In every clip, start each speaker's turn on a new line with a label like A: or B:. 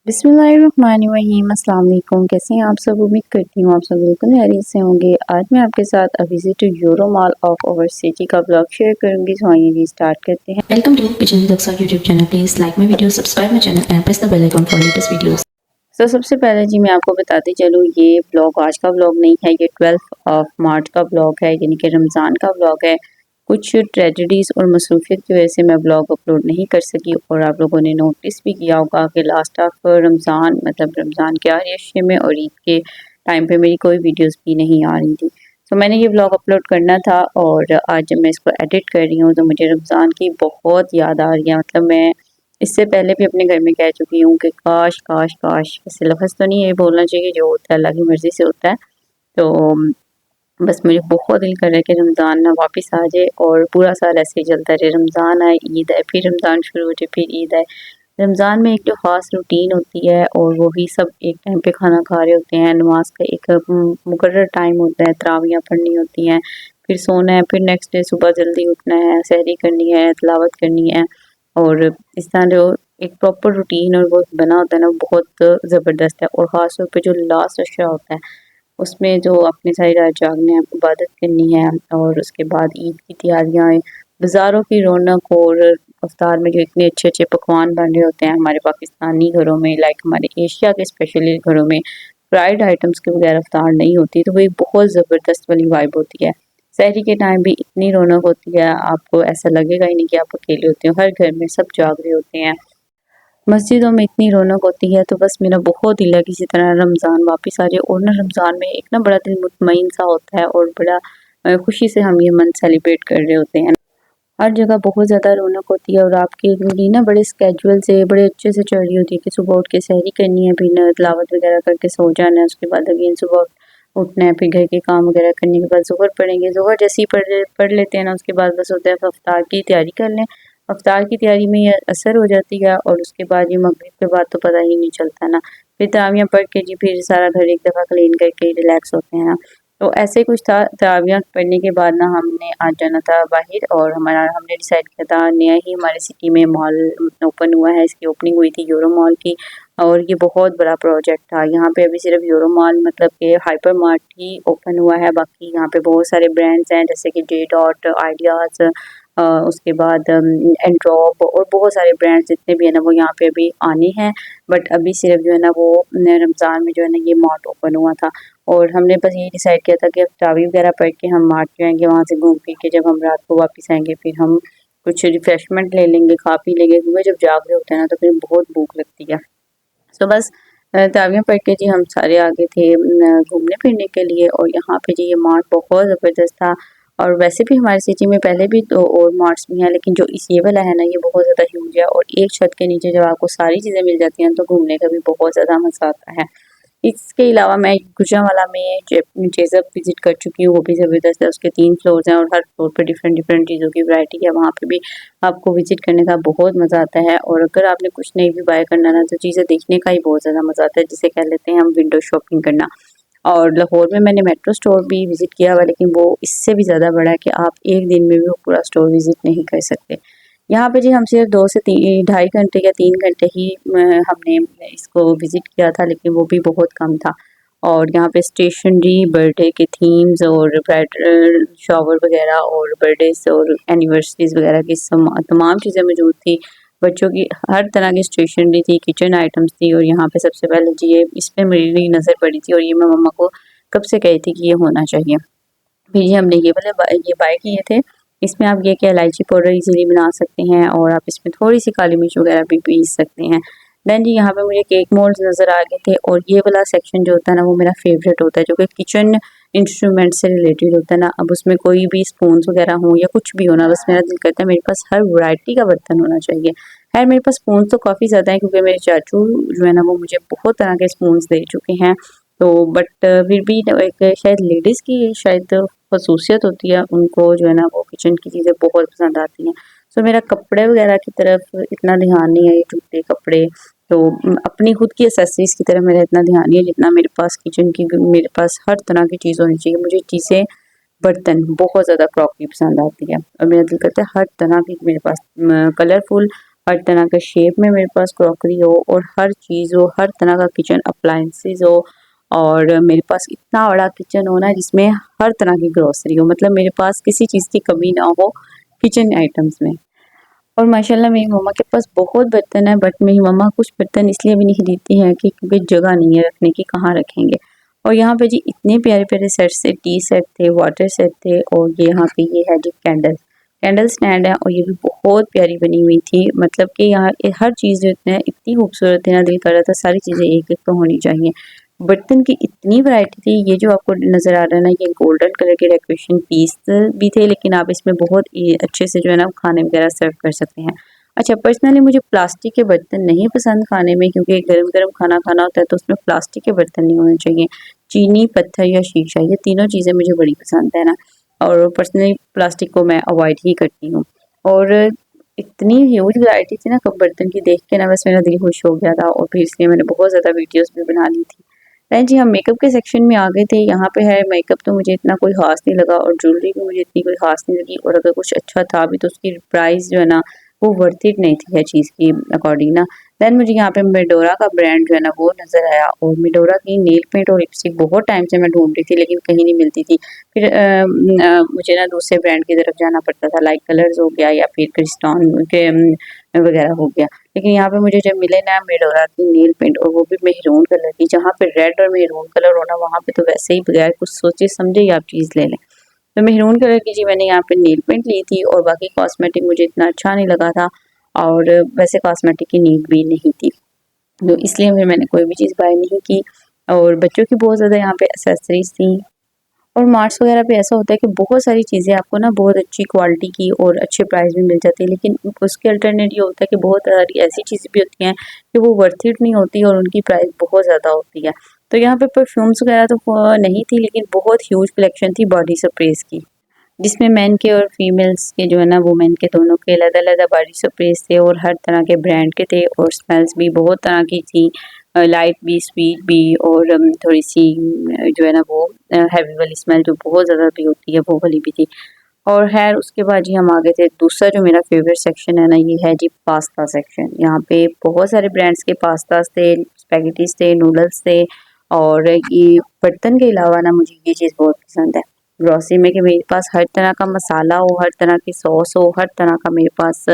A: बिस्मिल्लाहिर्रहमानिर्रहीम। अस्सलाम वालेकुम। कैसे हैं आप सब? उम्मीद करती हूँ आप सब बिल्कुल खैरियत से होंगे। आज मैं आपके साथ visit to Euro mall of our city का ब्लॉग शेयर करूंगी। तो आइए जी स्टार्ट करते हैं।
B: Welcome to Pigeon Daksa YouTube channel. Please like my video, subscribe my channel and press the bell icon for latest videos.
A: तो सबसे पहले जी मैं आपको बताती चलूँ, ये ब्लॉग आज का ब्लॉग नहीं है, ये 12 मार्च का ब्लॉग है, यानी कि रमज़ान का ब्लॉग है। कुछ ट्रेजेडीज़ और मसरूफियत की वजह से मैं ब्लॉग अपलोड नहीं कर सकी और आप लोगों ने नोटिस भी किया होगा कि लास्ट ऑफ रमज़ान मतलब रमज़ान के आरिशे में और ईद के टाइम पे मेरी कोई वीडियोस भी नहीं आ रही थी। तो मैंने ये ब्लॉग अपलोड करना था और आज जब मैं इसको एडिट कर रही हूँ तो मुझे रमज़ान की बहुत याद आ रही है। मतलब मैं इससे पहले भी अपने घर में कह चुकी हूँ कि काश काश काश, वैसे लफ्ज़ तो नहीं ये बोलना चाहिए, जो होता है अल्लाह की मर्ज़ी से होता है। तो बस मुझे बहुत दिल कर रहा है कि रमज़ान ना वापस आ जाए और पूरा साल ऐसे ही चलता रहे। रमज़ान आए, ईद आए, फिर रमज़ान शुरू हो जाए, फिर ईद आए। रमज़ान में एक जो ख़ास रूटीन होती है और वो भी सब एक टाइम पे खाना खा रहे होते हैं। नमाज का एक मुकर्रर टाइम होता है, तरावियाँ पढ़नी होती हैं, फिर सोना है, फिर नेक्स्ट डे सुबह जल्दी उठना है, सहरी करनी है, तिलावत करनी है। और इस तरह जो एक प्रॉपर रूटीन और वो बना होता है ना, वो बहुत ज़बरदस्त है। और ख़ास तौर पे जो लास्ट अशरा होता है उसमें जो अपनी सारी रात जागना है, इबादत करनी है और उसके बाद ईद की तैयारियाँ, बाज़ारों की रौनक और इफ्तार में जो इतने अच्छे-अच्छे पकवान बन रहे होते हैं हमारे पाकिस्तानी घरों में, लाइक हमारे एशिया के स्पेशली घरों में फ्राइड आइटम्स के बगैर इफ्तार नहीं होती, तो वो एक बहुत ज़बरदस्त वाली वाइब होती है। सहरी के टाइम भी इतनी रौनक होती है, आपको ऐसा लगेगा ही नहीं कि आप अकेले होते हो, हर घर में सब जाग रहे होते हैं। मस्जिदों में इतनी रौनक होती है, तो बस मेरा बहुत दिल है किसी तरह रमज़ान वापस आ जाए। और ना रमज़ान में एक ना बड़ा दिल मुतमईन सा होता है और बड़ा खुशी से हम ये मंथ सेलिब्रेट कर रहे होते हैं। हर जगह बहुत ज़्यादा रौनक होती है और आपकी ज़िंदगी ना बड़े स्केड्यूल से बड़े अच्छे से चल रही होती है कि सुबह उठ के सहरी करनी है, फिर तिलावत वगैरह करके सो जाना है, उसके बाद अगेन सुबह उठना है, फिर घर के काम वगैरह करने के बाद ज़ोहर पढ़ेंगे, ज़ोहर जैसे ही पढ़ लेते हैं ना, उसके बाद बस होता है इफ्तार की तैयारी कर लें। इफ्तार की तैयारी में ये असर हो जाती है और उसके बाद ये मगरिब के बाद तो पता ही नहीं चलता ना। फिर तरावियाँ पढ़ के जी फिर सारा घर एक दफ़ा क्लीन करके रिलैक्स होते हैं ना। तो ऐसे कुछ था, तरावियाँ पढ़ने के बाद ना हमने आज जाना था बाहर और हमने डिसाइड किया था, नया ही हमारे सिटी में मॉल ओपन हुआ है, इसकी ओपनिंग हुई थी यूरो मॉल की और ये बहुत बड़ा प्रोजेक्ट था। यहाँ पे अभी सिर्फ यूरो मॉल मतलब कि हाइपर मार्ट ही ओपन हुआ है, बाकी यहाँ पे बहुत सारे ब्रांड्स हैं जैसे कि जे डॉट, आइडियाज़, उसके बाद एंड्रॉप और बहुत सारे ब्रांड्स जितने भी है ना वो यहाँ पे अभी आने हैं। बट अभी सिर्फ जो है ना वो रमज़ान में जो है ना ये मार्ट ओपन हुआ था और हमने बस ये डिसाइड किया था कि अब तरावी वगैरह पढ़ के हम मार्ट जाएंगे, वहाँ से घूम फिर के जब हम रात को वापस आएंगे फिर हम कुछ रिफ्रेशमेंट ले लेंगे, खा पी लेंगे, क्योंकि जब जाग रहे होते हैं ना तो फिर बहुत भूख लगती है। तो बस तरावियाँ पढ़ के जी हम सारे आ गए थे घूमने फिरने के लिए और यहाँ पे जी ये मार्ट बहुत ज़बरदस्त था। और वैसे भी हमारे सिटी में पहले भी तो और मार्ट्स भी हैं, लेकिन जो इस ये वाला है ना ये बहुत ज़्यादा ह्यूज है और एक छत के नीचे जब आपको सारी चीज़ें मिल जाती हैं तो घूमने का भी बहुत ज़्यादा मज़ा आता है। इसके अलावा मैं गुजरांवाला में जेज़ब विज़िट कर चुकी हूँ, वो भी ज़बरदस्त है। उसके 3 फ्लोर्स हैं और हर फ्लोर पे डिफरेंट डिफरेंट चीज़ों की वैरायटी है। वहाँ पे भी आपको विज़िट करने का बहुत मज़ा आता है और अगर आपने कुछ नहीं भी बाय करना ना तो चीज़ें देखने का ही बहुत ज़्यादा मज़ा आता है, जिसे कह लेते हैं हम विंडो शॉपिंग करना। और लाहौर में मैंने मेट्रो स्टोर भी विज़िट किया हुआ, लेकिन वो इससे भी ज़्यादा बड़ा है कि आप एक दिन में भी वो पूरा स्टोर विज़िट नहीं कर सकते। यहाँ पे जी हम सिर्फ 2 से 2.5 घंटे या 3 घंटे ही हमने इसको विज़िट किया था, लेकिन वो भी बहुत कम था। और यहाँ पे स्टेशनरी, बर्थडे के थीम्स और ब्राइडल शावर वगैरह और बर्थडेज़ और एनिवर्सरीज़ वगैरह की तमाम चीज़ें मौजूद थी। बच्चों की हर तरह की स्टेशनरी थी, किचन आइटम्स थी और यहाँ पे सबसे पहले जी ये इस पे मेरी नज़र पड़ी थी और ये मैं मम्मा को कब से कही थी कि ये होना चाहिए। फिर ये हमने ये बाय किए थे। इसमें आप ये कि इलायची पाउडर इजीली बना सकते हैं और आप इसमें थोड़ी-सी काली मिर्च वगैरह भी पीस सकते हैं। देन जी यहाँ पे मुझे केक मोल्ड्स नज़र आ गए थे और ये वाला सेक्शन जो होता है ना वो मेरा फ़ेवरेट होता है, जो कि किचन इंस्ट्रूमेंट से रिलेटेड होता है ना। अब उसमें कोई भी स्पून्स वगैरह हों या कुछ भी हो ना, बस मेरा दिल करता है मेरे पास हर वैरायटी का बर्तन होना चाहिए। खैर मेरे पास स्पून्स तो काफ़ी ज़्यादा हैं क्योंकि मेरे चाचू जो है ना वो मुझे बहुत तरह के स्पून्स दे चुके हैं। तो बट फिर भी एक शायद लेडीज़ की शायद ख़ुसूसियत होती है, उनको जो है ना वो किचन की चीज़ें बहुत पसंद आती हैं। सो मेरा कपड़े वगैरह की तरफ इतना ध्यान नहीं है, ये जूते कपड़े तो अपनी खुद की एक्सेसरीज़ की तरफ मेरा इतना ध्यान नहीं है जितना मेरे पास किचन की। मेरे पास हर तरह की चीज़ होनी चाहिए। मुझे चीज़ें बर्तन बहुत ज़्यादा क्रॉकरी पसंद आती है और मेरा दिल करता है हर तरह की मेरे पास कलरफुल हर तरह के शेप में मेरे पास क्रॉकरी हो और हर चीज़ हो, हर तरह का किचन अप्लायंसेस हो और मेरे पास इतना बड़ा किचन हो ना जिसमें हर तरह की ग्रोसरी हो, मतलब मेरे पास किसी चीज़ की कमी ना हो किचन आइटम्स में। और माशाल्लाह मेरी मम्मा के पास बहुत बर्तन है, बट मेरी मम्मा कुछ बर्तन इसलिए भी नहीं खरीदती हैं कि क्योंकि जगह नहीं है रखने की, कहाँ रखेंगे। और यहाँ पे जी इतने प्यारे-प्यारे सेट्स थे, टी सेट थे, वाटर सेट थे और ये यहाँ पे ये है जी कैंडल स्टैंड है और ये भी बहुत प्यारी बनी हुई थी। मतलब कि यहाँ हर चीज़ जो है इतनी खूबसूरत है ना, दिल कर रहा था सारी चीज़ें एक-एक तो होनी चाहिए। बर्तन की इतनी वैरायटी थी, ये जो आपको नज़र आ रहा है ना, ये गोल्डन कलर के डेकोरेशन पीस भी थे, लेकिन आप इसमें बहुत अच्छे से जो है ना खाने वगैरह सर्व कर सकते हैं। अच्छा, पर्सनली मुझे प्लास्टिक के बर्तन नहीं पसंद खाने में, क्योंकि गरम-गरम खाना खाना होता है तो उसमें प्लास्टिक के बर्तन नहीं होने चाहिए। चीनी, पत्थर या शीशा, ये तीनों चीज़ें मुझे बड़ी पसंद है ना, और पर्सनली प्लास्टिक को मैं अवॉइड ही करती हूँ। और इतनी ह्यूज वैरायटी थी ना कप बर्तन की, देख के ना बस मेरा दिल खुश हो गया था और फिर इसलिए मैंने बहुत ज़्यादा वीडियोज़ भी बना ली थी। देन जी हम मेकअप के सेक्शन में आ गए थे। यहाँ पे है मेकअप, तो मुझे इतना कोई ख़ास नहीं लगा और ज्वेलरी भी मुझे इतनी कोई ख़ास नहीं लगी, और अगर कुछ अच्छा था भी तो उसकी प्राइस जो है ना वो वर्थ इट नहीं थी हर चीज़ की अकॉर्डिंग ना। देन मुझे यहाँ पे मेडोरा का ब्रांड जो है ना वो नज़र आया, और मेडोरा की नेल पेंट और लिपस्टिक बहुत टाइम से मैं ढूंढ रही थी लेकिन कहीं नहीं मिलती थी। फिर मुझे ना दूसरे ब्रांड की तरफ जाना पड़ता था, लाइक कलर्स हो गया या फिर क्रिस्टॉन के वगैरह हो गया। लेकिन यहाँ पे मुझे जब मिले ना मेडोरा की नेल पेंट, और वो भी मेहरून कलर की, जहाँ पे रेड और मेहरून कलर हो ना वहाँ पे तो वैसे ही बगैर कुछ सोचे समझे ही आप चीज़ ले लें। तो मेहरून कलर की जी मैंने यहाँ पे नेल पेंट ली थी, और बाकी कॉस्मेटिक मुझे इतना अच्छा नहीं लगा था और वैसे कॉस्मेटिक की नीड भी नहीं थी, तो इसलिए फिर मैंने कोई भी चीज़ बाय नहीं की। और बच्चों की बहुत ज़्यादा यहाँ पे एक्सेसरीज थी। और मार्ट्स वगैरह पे ऐसा होता है कि बहुत सारी चीज़ें आपको ना बहुत अच्छी क्वालिटी की और अच्छे प्राइस में मिल जाती है, लेकिन उसके अल्टरनेट ये होता है कि बहुत सारी ऐसी चीज़ें भी होती हैं कि वो वर्थ इट नहीं होती और उनकी प्राइस बहुत ज़्यादा होती है। तो यहाँ पे परफ्यूम्स वगैरह तो नहीं थी, लेकिन बहुत ह्यूज कलेक्शन थी बॉडी स्प्रेज की, जिसमें मेन के और फीमेल्स के जो है ना वुमेन के दोनों के अलग-अलग बॉडी स्प्रेज थे और हर तरह के ब्रांड के थे, और स्मेल्स भी बहुत तरह की थी, लाइट भी, स्वीट भी, और थोड़ी-सी जो है ना वो हैवी वाली स्मेल जो बहुत ज़्यादा भी होती है वो वाली भी थी। और ख़ैर उसके बाद जी हम आ गए थे दूसरा जो मेरा फ़ेवरेट सेक्शन है ना, ये है जी पास्ता सेक्शन। यहाँ पे बहुत सारे ब्रांड्स के पास्ताज़ थे, स्पैगेटीज़ थे, नूडल्स थे, और ये बर्तन के अलावा ना मुझे ये चीज़ बहुत पसंद है ग्रॉसरी में, कि मेरे पास हर तरह का मसाला हो, हर तरह की सॉस हो, हर तरह का मेरे पास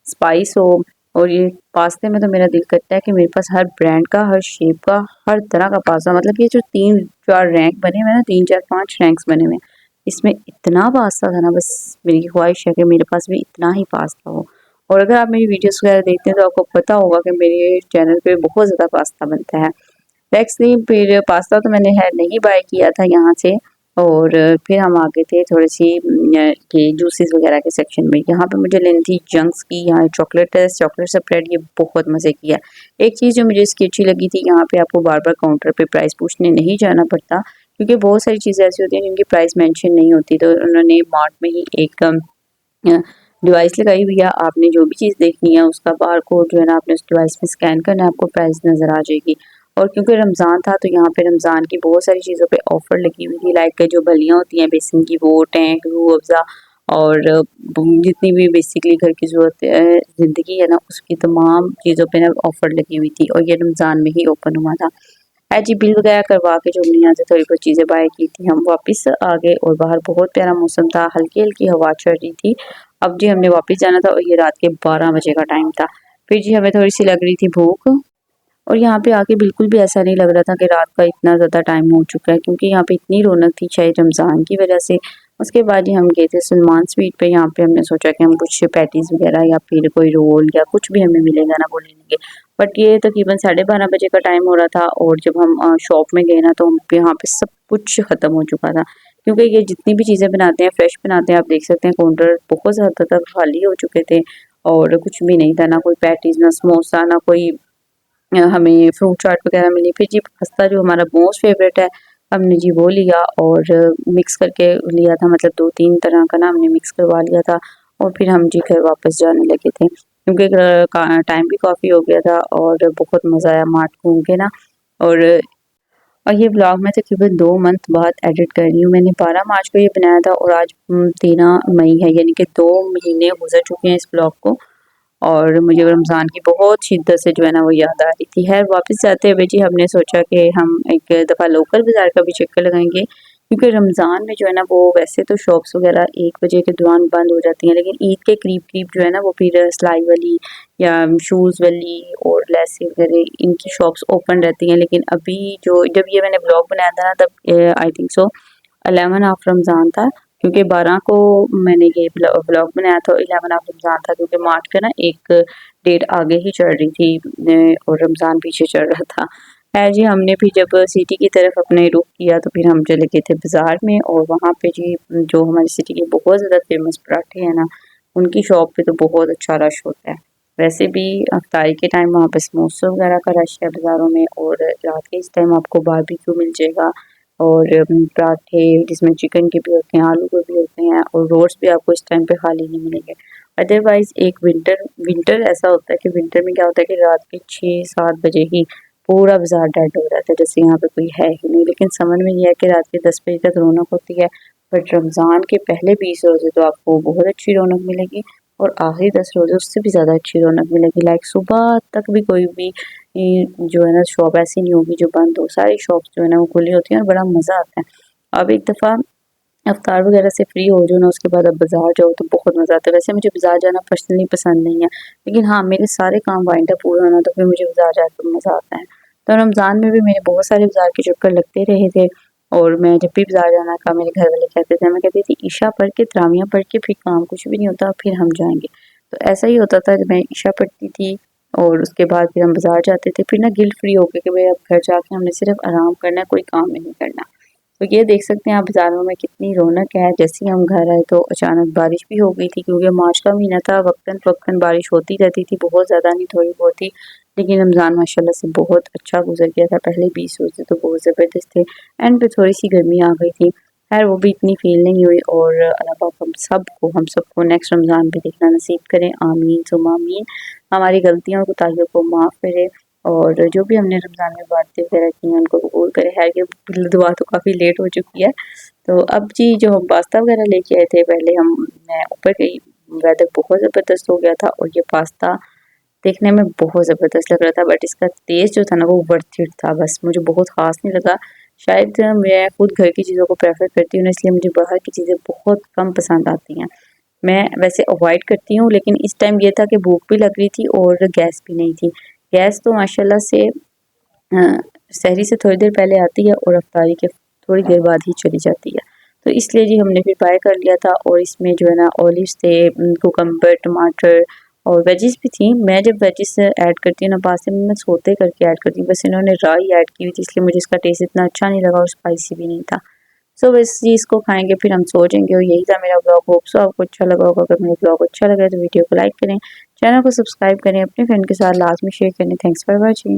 A: स्पाइस हो। और ये पास्ते में तो मेरा दिल करता है कि मेरे पास हर ब्रांड का, हर शेप का, हर तरह का पास्ता, मतलब ये जो 3-4 रैंक बने हुए हैं ना, 3-4-5 रैंक्स बने हुए हैं, इसमें इतना पास्ता था ना, बस मेरी ख्वाहिश है कि मेरे पास भी इतना ही पास्ता हो। और अगर आप मेरी वीडियोस वगैरह देखते हैं तो आपको पता होगा कि मेरे चैनल पे बहुत ज़्यादा पास्ता बनता है। नेक्स्ट फिर पास्ता तो मैंने है नहीं बाय किया था यहाँ से, और फिर हम आ गए थे थोड़ी-सी ये जूसेस वगैरह के सेक्शन में। यहाँ पे मुझे लेनी थी जंक्स की, यहाँ चॉकलेट स्प्रेड, ये बहुत मज़े की है। एक चीज़ जो मुझे इसकी अच्छी लगी थी, यहाँ पे आपको बार-बार काउंटर पे प्राइस पूछने नहीं जाना पड़ता, क्योंकि बहुत सारी चीज़ें ऐसी होती हैं जिनकी प्राइस मेंशन नहीं होती, तो उन्होंने मार्ट में ही एक डिवाइस लगाई हुई है। आपने जो भी चीज़ देखनी है उसका बारकोड जो है ना आपने उस डिवाइस में स्कैन करना है, आपको प्राइस नज़र आ जाएगी। और क्योंकि रमज़ान था तो यहाँ पे रमज़ान की बहुत सारी चीज़ों पे ऑफ़र लगी हुई थी, लाइक जो बल्लियाँ होती हैं बेसन की, वो टैंक, रूह अफ़ज़ा, और जितनी भी बेसिकली घर की ज़रूरत ज़िंदगी है ना उसकी तमाम चीज़ों पे ना ऑफ़र लगी हुई थी, और ये रमज़ान में ही ओपन हुआ था। जी बिल वगैरह करवा के जो हमने यहाँ से थोड़ी बहुत चीज़ें बाय की थी, हम वापस आ गए और बाहर बहुत प्यारा मौसम था, हल्की-हल्की हवा चल रही थी। अब जी हमने वापस जाना था और ये रात के 12 बजे का टाइम था। फिर जी हमें थोड़ी-सी लग रही थी भूख, और यहाँ पे आके बिल्कुल भी ऐसा नहीं लग रहा था कि रात का इतना ज़्यादा टाइम हो चुका है, क्योंकि यहाँ पे इतनी रौनक थी शायद रमज़ान की वजह से। उसके बाद ही हम गए थे सलमान स्वीट पे, यहाँ पे हमने सोचा कि हम कुछ पैटीज़ वगैरह या फिर कोई रोल या कुछ भी हमें मिलेगा ना वो ले लेंगे। बट ये तकरीबन 12:30 बजे का टाइम हो रहा था, और जब हम शॉप में गए ना तो यहाँ पे सब कुछ ख़त्म हो चुका था। क्योंकि ये जितनी भी चीज़ें बनाते हैं फ्रेश बनाते हैं, आप देख सकते हैं काउंटर बहुत ज़्यादातर खाली हो चुके थे, और कुछ भी नहीं था, ना कोई पैटीज़, ना समोसा, ना कोई हमें फ्रूट चाट वगैरह मिली। फिर जी पास्ता जो हमारा मोस्ट फेवरेट है, हमने जी वो लिया और मिक्स करके लिया था, मतलब 2-3 तरह का ना हमने मिक्स करवा लिया था, और फिर हम जी घर वापस जाने लगे थे, क्योंकि टाइम भी काफ़ी हो गया था और बहुत मज़ा आया मार्ट घूम के ना। और ये व्लॉग मैं तकरीबन 2 मंथ बाद एडिट कर रही हूँ। मैंने 12 मार्च को ये बनाया था और आज 13 मई है, यानी कि 2 महीने गुज़र चुके हैं इस व्लॉग को। और मुझे रमज़ान की बहुत शिद्दत से जो है ना वो याद आ रही थी। खैर वापस जाते हुए जी हमने सोचा कि हम एक दफ़ा लोकल बाज़ार का भी चक्कर लगाएँगे, क्योंकि रमज़ान में जो है ना वो वैसे तो शॉप्स वग़ैरह 1 बजे के दौरान बंद हो जाती हैं, लेकिन ईद के करीब-करीब जो है ना वो फिर सिलाई वाली या शूज़ वाली और लेसें वग़ैरह इनकी शॉप्स ओपन रहती हैं। लेकिन अभी जो जब ये मैंने ब्लॉग बनाया था ना तब I think so 11 of Ramzan था, क्योंकि 12 को मैंने ये व्लॉग बनाया था, 11 ऑफ रमज़ान था, क्योंकि मार्च का ना एक डेट आगे ही चल रही थी और रमज़ान पीछे चल रहा था। खैर जी हमने भी जब सिटी की तरफ अपने रुख किया तो फिर हम चले गए थे बाज़ार में, और वहाँ पे जी जो हमारी सिटी के बहुत ज़्यादा फेमस पराठे हैं ना, उनकी शॉप पे तो बहुत अच्छा रश होता है। वैसे भी इफ्तारी के टाइम वहाँ पे समोसे वगैरह का रश है बाज़ारों में, और रात के इस टाइम आपको बारबेक्यू मिल जाएगा और पराठे जिसमें चिकन के भी होते हैं, आलू के भी होते हैं, और रोड्स भी आपको इस टाइम पे खाली नहीं मिलेंगे। अदरवाइज़ एक विंटर ऐसा होता है कि विंटर में क्या होता है कि रात के 6-7 बजे ही पूरा बाज़ार डेड हो जाता है, जैसे यहाँ पे कोई है ही नहीं। लेकिन समर में ये है कि रात के 10 बजे तक रौनक होती है, बट रमज़ान के पहले 20 रोज़े तो आपको बहुत अच्छी रौनक मिलेगी, और आखिरी 10 रोज़े उससे भी ज़्यादा अच्छी रौनक मिलेगी। लाइक सुबह तक भी कोई भी जो है ना शॉप ऐसी नहीं होगी जो बंद हो, सारी शॉप्स जो है ना वो खुली होती हैं और बड़ा मज़ा आता है। अब एक दफ़ा अफ्तार वगैरह से फ्री हो जाओ ना, उसके बाद अब बाज़ार जाओ तो बहुत मज़ा आता है। वैसे मुझे बाज़ार जाना पर्सनली पसंद नहीं है, लेकिन हाँ मेरे सारे काम वाइंड अप पूरा होना तो फिर मुझे बाज़ार जाकर मज़ा आता है। तो रमज़ान में भी मेरे बहुत सारे बाज़ार के चक्कर लगते रहे थे, और मैं जब भी बाज़ार जाना का मेरे घर वाले कहते थे, मैं कहती थी ईशा पढ़ के तरावियाँ पढ़ के फिर काम कुछ भी नहीं होता, फिर हम जाएँगे। तो ऐसा ही होता था जब मैं ईशा पढ़ती थी और उसके बाद फिर हम बाज़ार जाते थे, फिर ना गिल्ट फ्री होके कि भाई अब घर जाके हमने सिर्फ आराम करना है, कोई काम नहीं करना। तो ये देख सकते हैं आप बाज़ारों में कितनी रौनक है। जैसे ही हम घर आए तो अचानक बारिश भी हो गई थी, क्योंकि मार्च का महीना था, वक्तन-फ़वक्तन बारिश होती रहती थी, बहुत ज़्यादा नहीं थोड़ी बहुत थी। लेकिन रमज़ान माशाल्लाह से बहुत अच्छा गुज़र गया था, पहले 20 रोज़े तो बहुत ज़बरदस्त थे, एंड पे थोड़ी-सी गर्मी आ गई थी। खैर वो भी इतनी फ़ील नहीं हुई, और अल्लाह पाक हम सबको नेक्स्ट रमज़ान भी देखना नसीब करें, आमीन सुम्मा आमीन। हमारी गलतियों और कोताहियों को माफ़ करे, और जो भी हमने रमज़ान में बातें वगैरह की हैं उनको कबूल करे। खैर ये दुआ तो काफ़ी लेट हो चुकी है। तो अब जी जो हम पास्ता वगैरह लेके आए थे, पहले मैं ऊपर गई, वेदर बहुत ज़बरदस्त हो गया था, और ये पास्ता देखने में बहुत ज़बरदस्त लग रहा था, बट इसका टेस्ट जो था ना वो वर्थ इट था। बस मुझे बहुत ख़ास नहीं लगा। शायद मैं खुद घर की चीज़ों को प्रेफ़र करती हूँ ना, इसलिए मुझे बाहर की चीज़ें बहुत कम पसंद आती हैं। मैं वैसे अवॉइड करती हूँ, लेकिन इस टाइम ये था कि भूख भी लग रही थी और गैस भी नहीं थी। गैस तो माशाल्लाह से सहरी से थोड़ी देर पहले आती है और अफ्तारी के थोड़ी देर बाद ही चली जाती है। तो इसलिए जी हमने फिर बाय कर लिया था, और इसमें जो है ना ओलिव्स थे, कुकम्बर, टमाटर और वेजिस भी थी। मैं जब वेजिस ऐड करती हूँ ना पास्ते में, मैं सोते करके ऐड करती हूँ, बस इन्होंने राई ऐड की हुई थी, इसलिए मुझे इसका टेस्ट इतना अच्छा नहीं लगा और स्पाइसी भी नहीं था। सो बस जी इसको खाएँगे फिर हम सो जाएँगे, और यही था मेरा व्लॉग। होप सो आपको अच्छा लगा होगा। अगर मेरा व्लॉग अच्छा लगा तो वीडियो को लाइक करें, चैनल को सब्सक्राइब करें, अपने फ्रेंड के साथ लाज़मी शेयर करें। Thanks for watching.